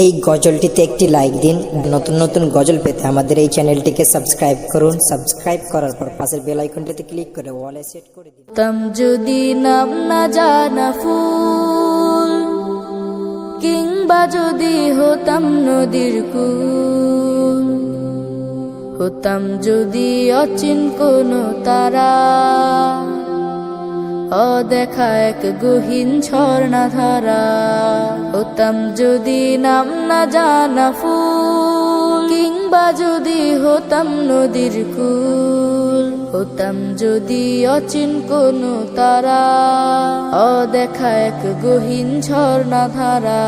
এই গজলটিতে একটি লাইক দিন। নতুন নতুন গজল পেতে আমাদের এই চ্যানেলটিকে সাবস্ক্রাইব করুন। সাবস্ক্রাইব করার পর পাশের বেল আইকনটিতে ক্লিক করে অলে সেট করে দিন। হতাম যদি নাম না জানা ফুল, কিংবা যদি হতাম নদীর কুল, হতাম যদি অচিন কোনো তারা, অদেখা এক গহীন ঝর্ণা ধারা। হতাম যদি নাম না জানা ফুল, কিংবা যদি হতাম নদীর কুল, হতাম যদি অচিন কোনো তারা, অদেখা এক গহীন ঝর্ণা ধারা।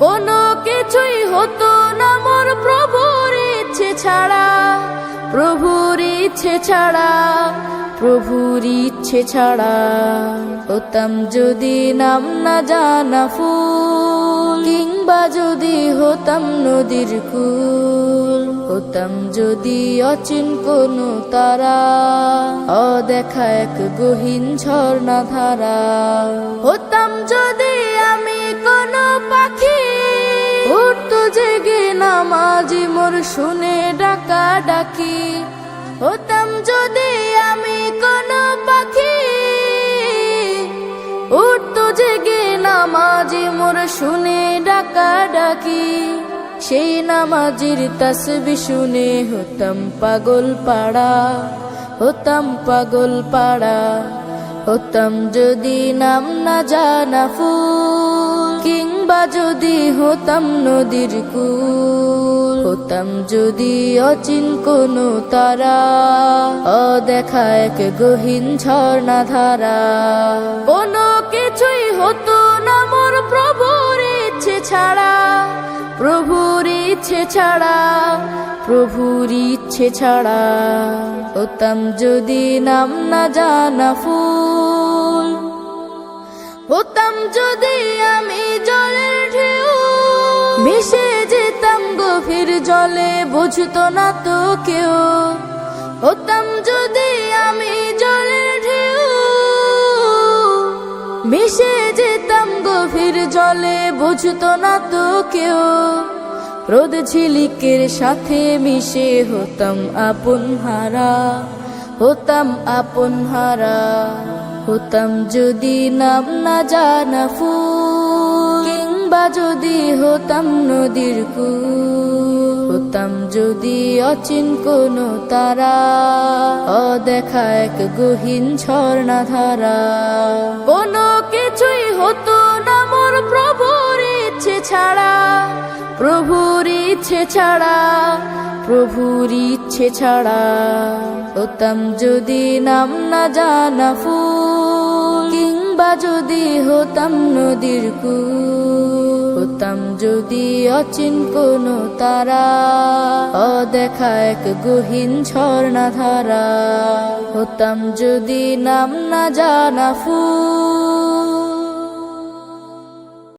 কোনো কিছুই হতো না মোর প্রভুর ইচ্ছে ছাড়া, প্রভুর ইচ্ছে ছাড়া, প্রভুর ইচ্ছে ছাড়া। হতাম যদি নাম না জানা ফুল, কিংবা যদি হতাম নদীর কুল, হতাম যদি অচিন কোনো তারা, অদেখা এক গহীন ঝর্ণা ধারা। হতাম যদি আমি কোনো পাখি, উঠতো জেগে নামাজি মোর শুনে ডাকা ডাকি। হতাম যদি আমি কোনো পাখি, উঠতো জেগে নামাজি মোর শুনে ডাকা ডাকি। সেই নামাজির তাসবিহ শুনে হতাম পাগল পাড়া, হতাম পাগল পাড়া। হতাম যদি নাম না জানা ফুল, কিংবা যদি হতাম নদীর কুল, হতাম যদি অচিন কোনো তারা, অদেখা এক গহীন ঝর্ণা ধারা। কোনো কিছুই হতো না মোর প্রভুর ইচ্ছে ছাড়া, প্রভুর ইচ্ছে ছাড়া, প্রভুর ইচ্ছে ছাড়া। হতাম যদি নাম না জানা ফুল, হতাম যদি আমি জলের ঢেউ, মিশে যেতাম গভীর জলে বুঝতো না তো কেউ। হতাম যদি আমি জলের ঢেউ, মিশে যেতাম গভীর জলে বুঝতো না তো কেউ। রোদ ঝিলিকের সাথে মিশে হতাম আপন হারা, হতাম আপন হারা। হতাম যদি নাম না জানা ফুল, কিংবা যদি হতাম নদীর কুল, হতাম যদি অচিন কোনো তারা, অদেখা এক গহীন ঝর্ণা ধারা। কোনো কিছুই হতো না মোর প্রভুর ইচ্ছে ছাড়া, প্রভুর ইচ্ছে ছাড়া, প্রভুর ইচ্ছে ছাড়া। হতাম যদি নাম না জানা ফুল, কিংবা যদি হতাম নদীর কুল, হতাম যদি অচিন কোনো তারা, অদেখা এক গহীন ঝর্ণা ধারা। হতাম যদি নাম না জানা ফুল।